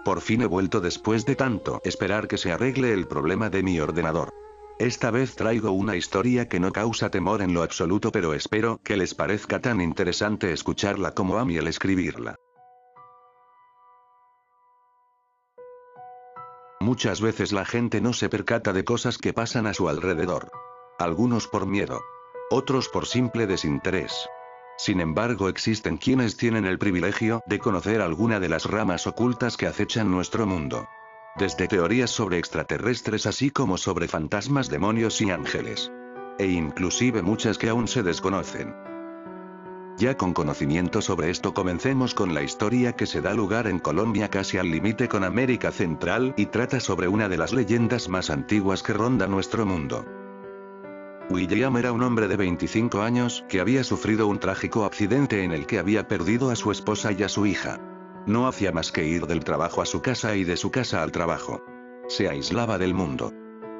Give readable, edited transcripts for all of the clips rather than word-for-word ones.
Por fin he vuelto después de tanto esperar que se arregle el problema de mi ordenador. Esta vez traigo una historia que no causa temor en lo absoluto, pero espero que les parezca tan interesante escucharla como a mí el escribirla. Muchas veces la gente no se percata de cosas que pasan a su alrededor. Algunos por miedo. Otros por simple desinterés. Sin embargo, existen quienes tienen el privilegio de conocer alguna de las ramas ocultas que acechan nuestro mundo. Desde teorías sobre extraterrestres así como sobre fantasmas, demonios y ángeles. E inclusive muchas que aún se desconocen. Ya con conocimiento sobre esto, comencemos con la historia que se da lugar en Colombia, casi al límite con América Central, y trata sobre una de las leyendas más antiguas que ronda nuestro mundo. William era un hombre de 25 años, que había sufrido un trágico accidente en el que había perdido a su esposa y a su hija. No hacía más que ir del trabajo a su casa y de su casa al trabajo. Se aislaba del mundo,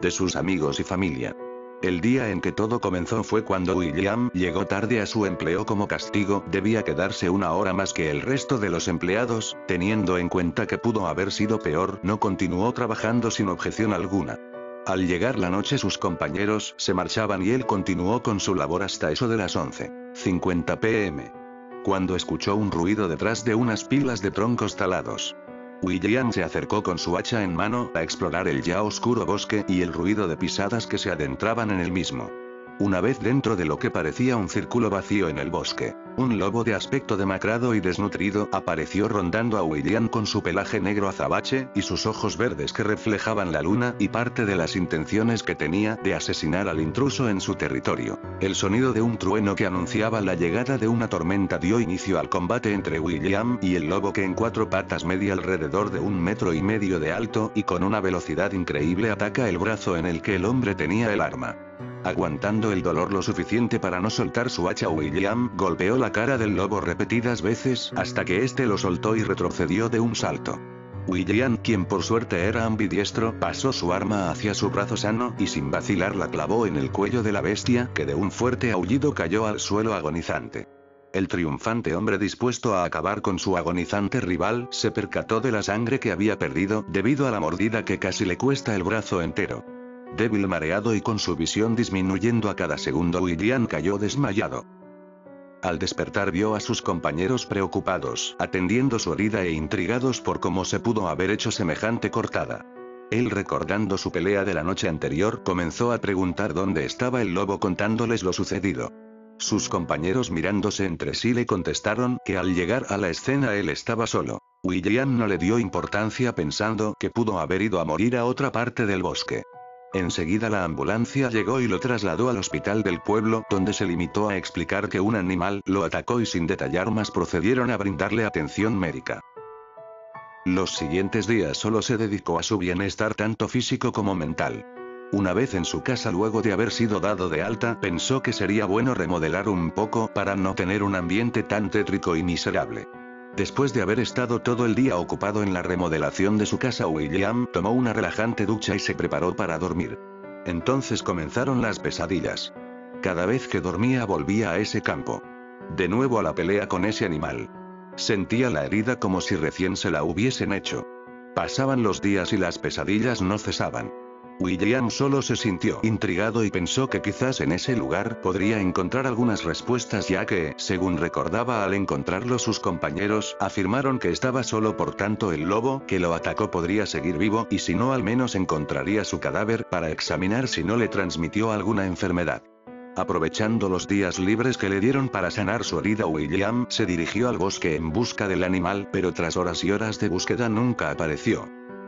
de sus amigos y familia. El día en que todo comenzó fue cuando William llegó tarde a su empleo. Como castigo, debía quedarse una hora más que el resto de los empleados. Teniendo en cuenta que pudo haber sido peor, no continuó trabajando sin objeción alguna. Al llegar la noche, sus compañeros se marchaban y él continuó con su labor hasta eso de las 11:50 p.m. cuando escuchó un ruido detrás de unas pilas de troncos talados. William se acercó con su hacha en mano a explorar el ya oscuro bosque y el ruido de pisadas que se adentraban en el mismo. Una vez dentro de lo que parecía un círculo vacío en el bosque, un lobo de aspecto demacrado y desnutrido apareció rondando a William con su pelaje negro azabache y sus ojos verdes que reflejaban la luna, y parte de las intenciones que tenía de asesinar al intruso en su territorio. El sonido de un trueno que anunciaba la llegada de una tormenta dio inicio al combate entre William y el lobo, que en 4 patas media alrededor de 1,5 metros de alto y con una velocidad increíble ataca el brazo en el que el hombre tenía el arma. Aguantando el dolor lo suficiente para no soltar su hacha, William golpeó la cara del lobo repetidas veces hasta que éste lo soltó y retrocedió de un salto. William, quien por suerte era ambidiestro, pasó su arma hacia su brazo sano y sin vacilar la clavó en el cuello de la bestia, que de un fuerte aullido cayó al suelo agonizante. El triunfante hombre, dispuesto a acabar con su agonizante rival, se percató de la sangre que había perdido debido a la mordida que casi le cuesta el brazo entero. Débil, mareado y con su visión disminuyendo a cada segundo, William cayó desmayado. Al despertar vio a sus compañeros preocupados, atendiendo su herida e intrigados por cómo se pudo haber hecho semejante cortada. Él, recordando su pelea de la noche anterior, comenzó a preguntar dónde estaba el lobo, contándoles lo sucedido. Sus compañeros, mirándose entre sí, le contestaron que al llegar a la escena él estaba solo. William no le dio importancia, pensando que pudo haber ido a morir a otra parte del bosque. Enseguida la ambulancia llegó y lo trasladó al hospital del pueblo, donde se limitó a explicar que un animal lo atacó y sin detallar más procedieron a brindarle atención médica. Los siguientes días solo se dedicó a su bienestar tanto físico como mental. Una vez en su casa, luego de haber sido dado de alta, pensó que sería bueno remodelar un poco para no tener un ambiente tan tétrico y miserable. Después de haber estado todo el día ocupado en la remodelación de su casa, William tomó una relajante ducha y se preparó para dormir. Entonces comenzaron las pesadillas. Cada vez que dormía volvía a ese campo. De nuevo a la pelea con ese animal. Sentía la herida como si recién se la hubiesen hecho. Pasaban los días y las pesadillas no cesaban. William solo se sintió intrigado y pensó que quizás en ese lugar podría encontrar algunas respuestas, ya que, según recordaba al encontrarlo, sus compañeros afirmaron que estaba solo, por tanto el lobo que lo atacó podría seguir vivo, y si no, al menos encontraría su cadáver para examinar si no le transmitió alguna enfermedad. Aprovechando los días libres que le dieron para sanar su herida, William se dirigió al bosque en busca del animal, pero tras horas y horas de búsqueda nunca apareció.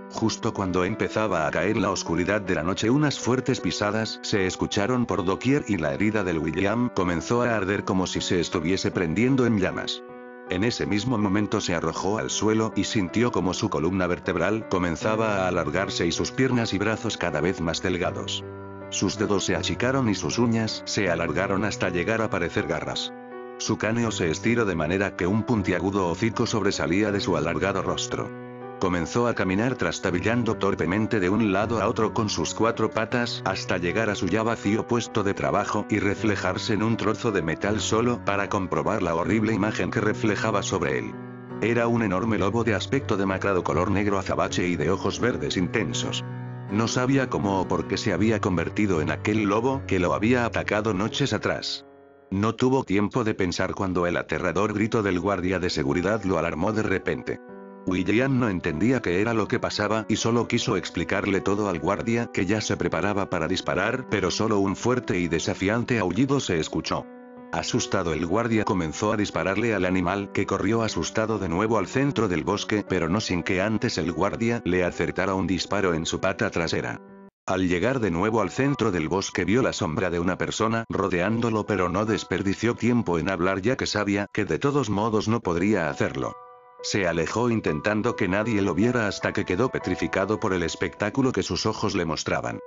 Justo cuando empezaba a caer la oscuridad de la noche, unas fuertes pisadas se escucharon por doquier y la herida del William comenzó a arder como si se estuviese prendiendo en llamas. En ese mismo momento se arrojó al suelo y sintió como su columna vertebral comenzaba a alargarse y sus piernas y brazos cada vez más delgados. Sus dedos se achicaron y sus uñas se alargaron hasta llegar a parecer garras. Su cráneo se estiró de manera que un puntiagudo hocico sobresalía de su alargado rostro. Comenzó a caminar trastabillando torpemente de un lado a otro con sus 4 patas hasta llegar a su ya vacío puesto de trabajo y reflejarse en un trozo de metal solo para comprobar la horrible imagen que reflejaba sobre él. Era un enorme lobo de aspecto demacrado color negro azabache y de ojos verdes intensos. No sabía cómo o por qué se había convertido en aquel lobo que lo había atacado noches atrás. No tuvo tiempo de pensar cuando el aterrador grito del guardia de seguridad lo alarmó de repente. William no entendía qué era lo que pasaba y solo quiso explicarle todo al guardia que ya se preparaba para disparar, pero solo un fuerte y desafiante aullido se escuchó. Asustado el guardia comenzó a dispararle al animal que corrió asustado de nuevo al centro del bosque, pero no sin que antes el guardia le acertara un disparo en su pata trasera. Al llegar de nuevo al centro del bosque vio la sombra de una persona rodeándolo, pero no desperdició tiempo en hablar ya que sabía que de todos modos no podría hacerlo. Se alejó intentando que nadie lo viera hasta que quedó petrificado por el espectáculo que sus ojos le mostraban.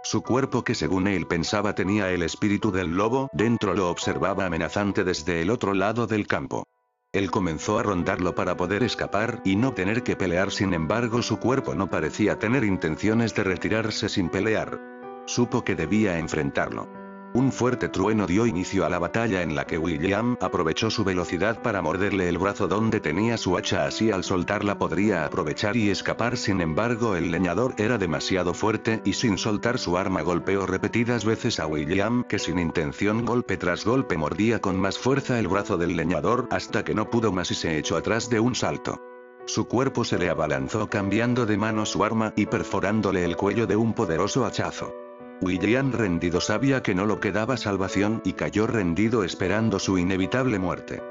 Su cuerpo, que según él pensaba tenía el espíritu del lobo dentro, lo observaba amenazante desde el otro lado del campo. Él comenzó a rondarlo para poder escapar y no tener que pelear, sin embargo su cuerpo no parecía tener intenciones de retirarse sin pelear. Supo que debía enfrentarlo. Un fuerte trueno dio inicio a la batalla en la que William aprovechó su velocidad para morderle el brazo donde tenía su hacha, así al soltarla podría aprovechar y escapar. Sin embargo el leñador era demasiado fuerte y sin soltar su arma golpeó repetidas veces a William, que sin intención golpe tras golpe mordía con más fuerza el brazo del leñador hasta que no pudo más y se echó atrás de un salto. Su cuerpo se le abalanzó cambiando de mano su arma y perforándole el cuello de un poderoso hachazo. William, rendido, sabía que no lo quedaba salvación y cayó rendido esperando su inevitable muerte.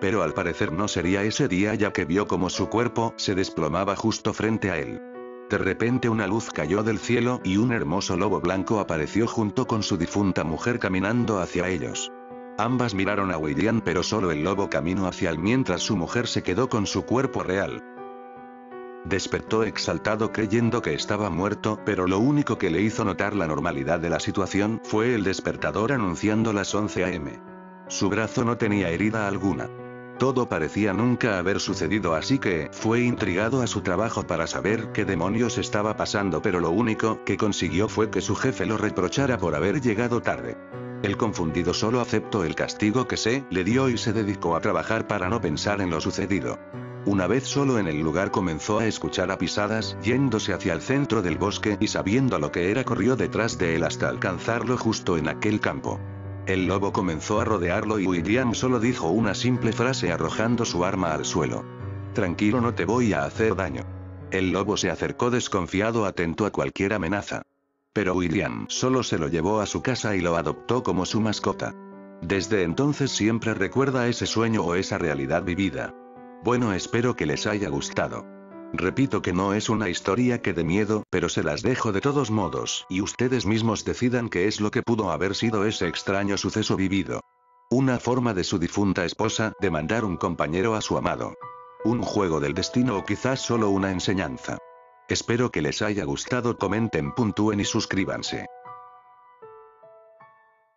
Pero al parecer no sería ese día, ya que vio como su cuerpo se desplomaba justo frente a él. De repente una luz cayó del cielo y un hermoso lobo blanco apareció junto con su difunta mujer caminando hacia ellos. Ambas miraron a William, pero solo el lobo caminó hacia él mientras su mujer se quedó con su cuerpo real. Despertó exaltado creyendo que estaba muerto, pero lo único que le hizo notar la normalidad de la situación fue el despertador anunciando las 11 am. Su brazo no tenía herida alguna. Todo parecía nunca haber sucedido, así que fue intrigado a su trabajo para saber qué demonios estaba pasando, pero lo único que consiguió fue que su jefe lo reprochara por haber llegado tarde. El confundido solo aceptó el castigo que se le dio y se dedicó a trabajar para no pensar en lo sucedido. Una vez solo en el lugar comenzó a escuchar a pisadas yéndose hacia el centro del bosque y sabiendo lo que era corrió detrás de él hasta alcanzarlo justo en aquel campo. El lobo comenzó a rodearlo y William solo dijo una simple frase arrojando su arma al suelo. Tranquilo, no te voy a hacer daño. El lobo se acercó desconfiado, atento a cualquier amenaza. Pero William solo se lo llevó a su casa y lo adoptó como su mascota. Desde entonces siempre recuerda ese sueño o esa realidad vivida. Bueno, espero que les haya gustado. Repito que no es una historia que dé miedo, pero se las dejo de todos modos, y ustedes mismos decidan qué es lo que pudo haber sido ese extraño suceso vivido. Una forma de su difunta esposa de mandar un compañero a su amado. Un juego del destino o quizás solo una enseñanza. Espero que les haya gustado, comenten, puntúen y suscríbanse.